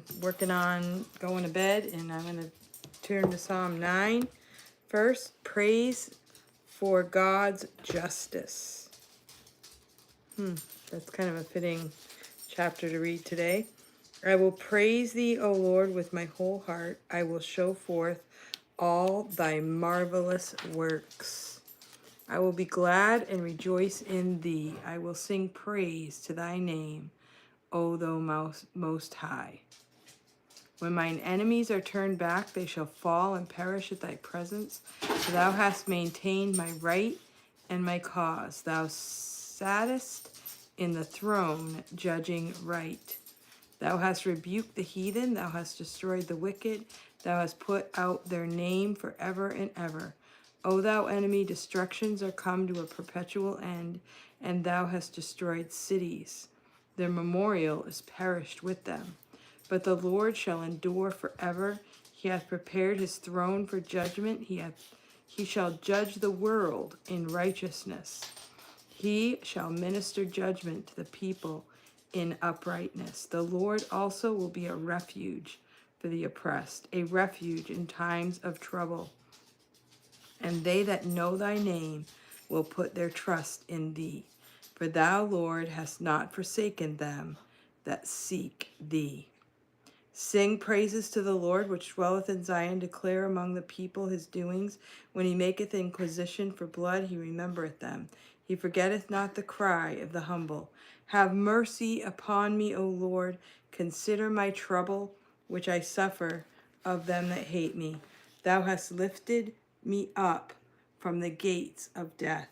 I'm working on going to bed, and I'm going to turn to Psalm 9 first. Praise for God's justice. That's kind of a fitting chapter to read today. I will praise thee, O Lord, with my whole heart. I will show forth all thy marvelous works. I will be glad and rejoice in thee. I will sing praise to thy name, O thou most high. When mine enemies are turned back, they shall fall and perish at thy presence. For thou hast maintained my right and my cause. Thou sattest in the throne, judging right. Thou hast rebuked the heathen, thou hast destroyed the wicked, thou hast put out their name forever and ever. O thou enemy, destructions are come to a perpetual end, and thou hast destroyed cities. Their memorial is perished with them. But the Lord shall endure forever. He hath prepared his throne for judgment. He shall judge the world in righteousness. He shall minister judgment to the people in uprightness. The Lord also will be a refuge for the oppressed, a refuge in times of trouble. And they that know thy name will put their trust in thee. For thou, Lord, hast not forsaken them that seek thee. Sing praises to the Lord, which dwelleth in Zion. Declare among the people his doings. When he maketh inquisition for blood, he remembereth them. He forgetteth not the cry of the humble. Have mercy upon me, O Lord. Consider my trouble, which I suffer of them that hate me. Thou hast lifted me up from the gates of death,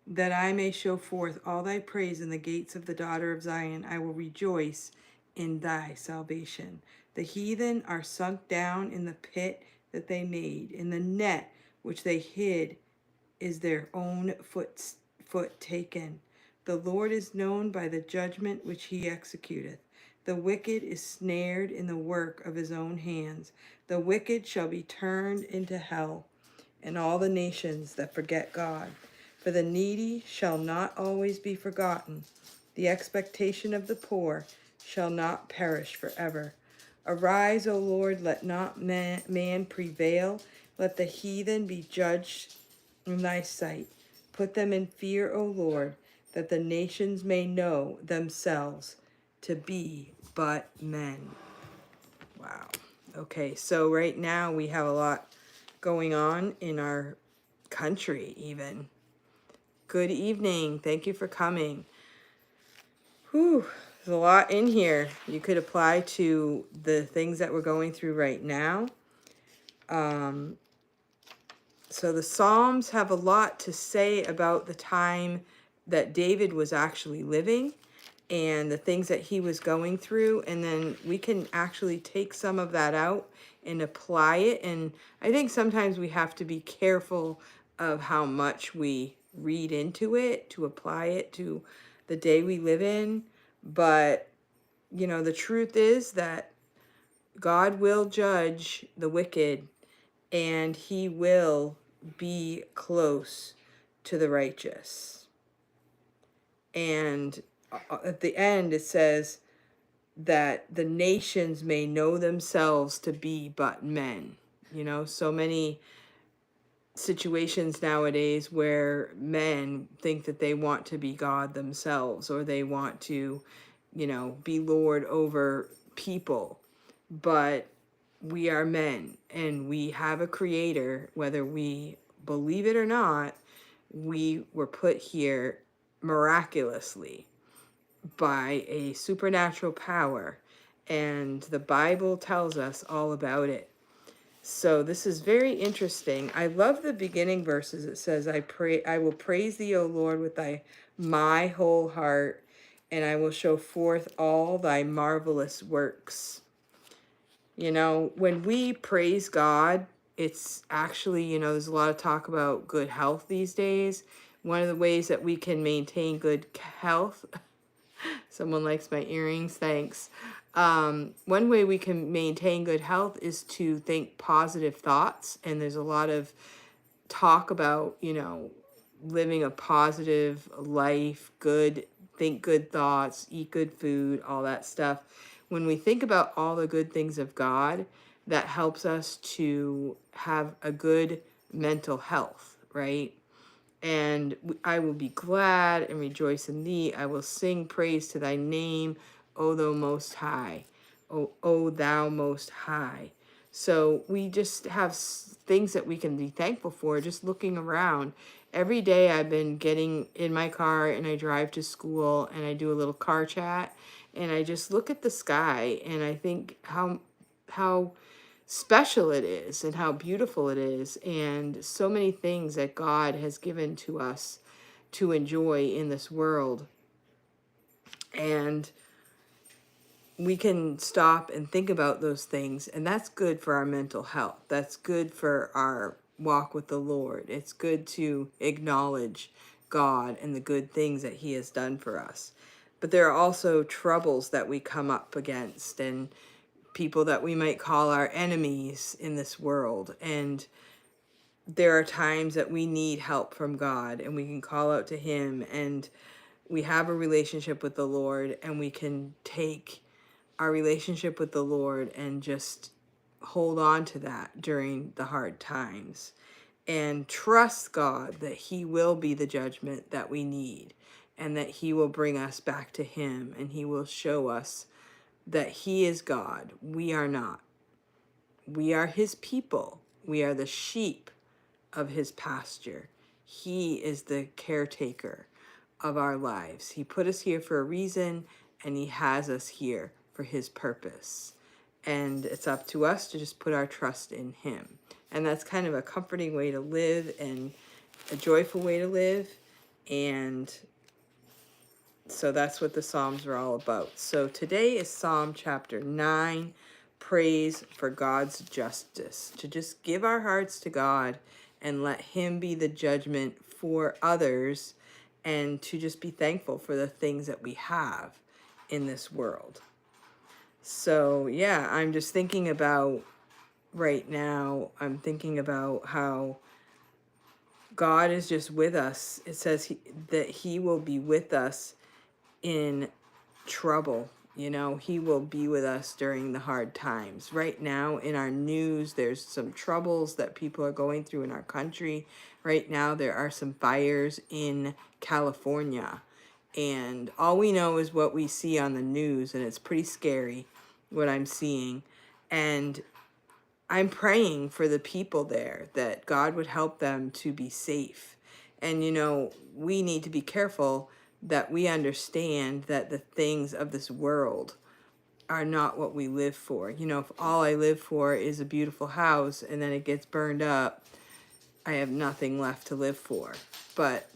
that I may show forth all thy praise in the gates of the daughter of Zion. I will rejoice in thy salvation. The heathen are sunk down in the pit that they made. In the net which they hid is their own foot taken. The Lord is known by the judgment which he executeth. The wicked is snared in the work of his own hands. The wicked shall be turned into hell, and all the nations that forget God. For the needy shall not always be forgotten. The expectation of the poor shall not perish forever. Arise, O Lord, let not man prevail. Let the heathen be judged in thy sight. Put them in fear, O Lord, that the nations may know themselves to be but men. Wow. Okay, so right now we have a lot going on in our country, even. Good evening. Thank you for coming. Whew, there's a lot in here you could apply to the things that we're going through right now. So the Psalms have a lot to say about the time that David was actually living and the things that he was going through. And then we can actually take some of that out and apply it. And I think sometimes we have to be careful of how much we read into it to apply it to the day we live in. But, you know, the truth is that God will judge the wicked, and he will be close to the righteous. And at the end, it says that the nations may know themselves to be but men. You know, so many situations nowadays where men think that they want to be God themselves, or they want to, you know, be Lord over people. But we are men, and we have a creator. Whether we believe it or not, we were put here miraculously by a supernatural power, and the Bible tells us all about it. So this is very interesting. I love the beginning verses. It says, I will praise thee, O Lord, with my whole heart, and I will show forth all thy marvelous works. You know, when we praise God, it's actually, you know, there's a lot of talk about good health these days. One of the ways that we can maintain good health, someone likes my earrings, thanks. One way we can maintain good health is to think positive thoughts. And there's a lot of talk about, you know, living a positive life, think good thoughts, eat good food, all that stuff. when we think about all the good things of God, that helps us to have a good mental health, right? And I will be glad and rejoice in thee. I will sing praise to thy name, O thou most high. O thou most high. So we just have things that we can be thankful for just looking around. Every day I've been getting in my car and I drive to school and I do a little car chat and I just look at the sky and I think how special it is and how beautiful it is, and so many things that God has given to us to enjoy in this world. And we can stop and think about those things, and that's good for our mental health. That's good for our walk with the Lord. It's good to acknowledge God and the good things that he has done for us. But there are also troubles that we come up against, and people that we might call our enemies in this world. And there are times that we need help from God and we can call out to him, and we have a relationship with the Lord, and we can take our relationship with the Lord and just hold on to that during the hard times and trust God that he will be the judgment that we need, and that he will bring us back to him, and he will show us that he is God. We are not. We are his people. We are the sheep of his pasture. He is the caretaker of our lives. He put us here for a reason, and he has us here for his purpose. And it's up to us to just put our trust in him. And that's kind of a comforting way to live and a joyful way to live. And so that's what the Psalms are all about. So today is Psalm chapter 9, praise for God's justice. To just give our hearts to God and let him be the judgment for others, and to just be thankful for the things that we have in this world. So yeah, I'm just thinking about right now, I'm thinking about how God is just with us. It says that he will be with us in trouble. You know, he will be with us during the hard times. Right now in our news, there's some troubles that people are going through in our country. Right now there are some fires in California, and all we know is what we see on the news, and it's pretty scary what I'm seeing. And I'm praying for the people there, that God would help them to be safe. And, you know, we need to be careful that we understand that the things of this world are not what we live for. You know, if all I live for is a beautiful house and then it gets burned up, I have nothing left to live for. But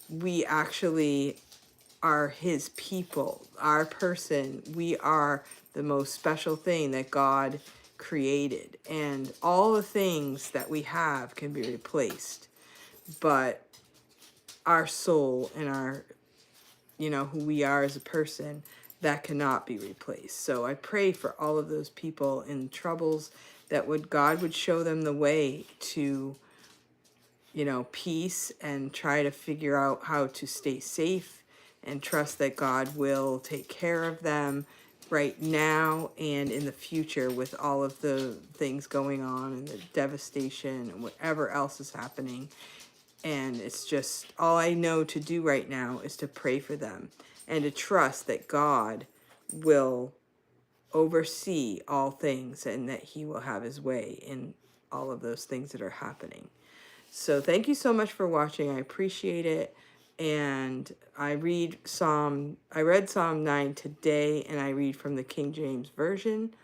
we actually are his people, our person. We are the most special thing that God created, and all the things that we have can be replaced, but our soul and our, you know, who we are as a person, that cannot be replaced. So I pray for all of those people in troubles, that God would show them the way to, you know, peace, and try to figure out how to stay safe and trust that God will take care of them right now and in the future, with all of the things going on and the devastation and whatever else is happening. And it's just, all I know to do right now is to pray for them and to trust that God will oversee all things, and that he will have his way in all of those things that are happening. So thank you so much for watching. I appreciate it. And I read Psalm 9 today, and I read from the King James Version.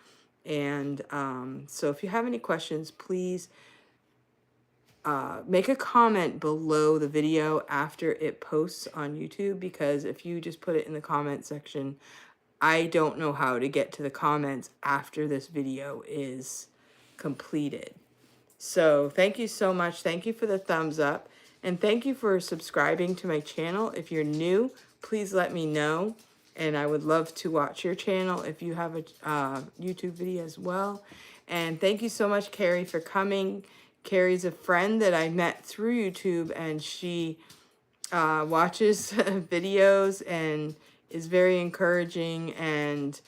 And so if you have any questions, please make a comment below the video after it posts on YouTube, because if you just put it in the comment section, I don't know how to get to the comments after this video is completed. So thank you so much. Thank you for the thumbs up, and thank you for subscribing to my channel. If you're new, please let me know, and I would love to watch your channel if you have a YouTube video as well. And thank you so much, Carrie, for coming. Carrie's a friend that I met through YouTube, and she watches videos and is very encouraging, and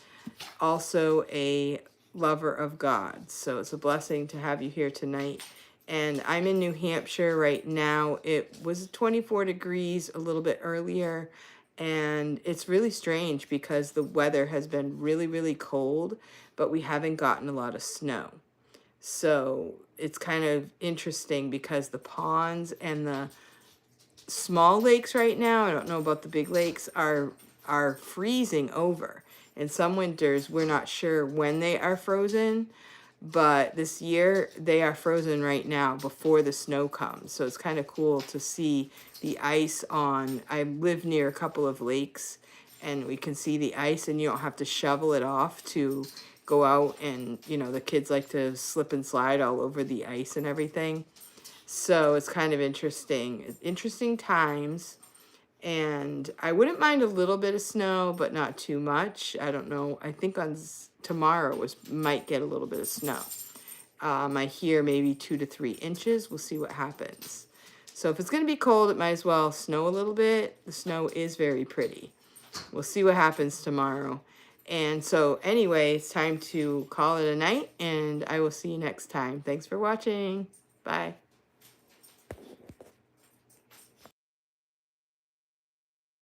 also a lover of God. So it's a blessing to have you here tonight. And I'm in New Hampshire right now. It was 24 degrees a little bit earlier. And it's really strange because the weather has been really, really cold, but we haven't gotten a lot of snow. So it's kind of interesting because the ponds and the small lakes right now, I don't know about the big lakes, are freezing over. And some winters we're not sure when they are frozen, but this year they are frozen right now before the snow comes. So it's kind of cool to see the ice on. I live near a couple of lakes and we can see the ice, and you don't have to shovel it off to go out, and the kids like to slip and slide all over the ice and everything. So it's kind of interesting times. And I wouldn't mind a little bit of snow, but not too much. I don't know. I think on tomorrow might get a little bit of snow. I hear maybe 2 to 3 inches. We'll see what happens. So if it's going to be cold, it might as well snow a little bit. The snow is very pretty. We'll see what happens tomorrow. And so anyway, it's time to call it a night, and I will see you next time. Thanks for watching. Bye.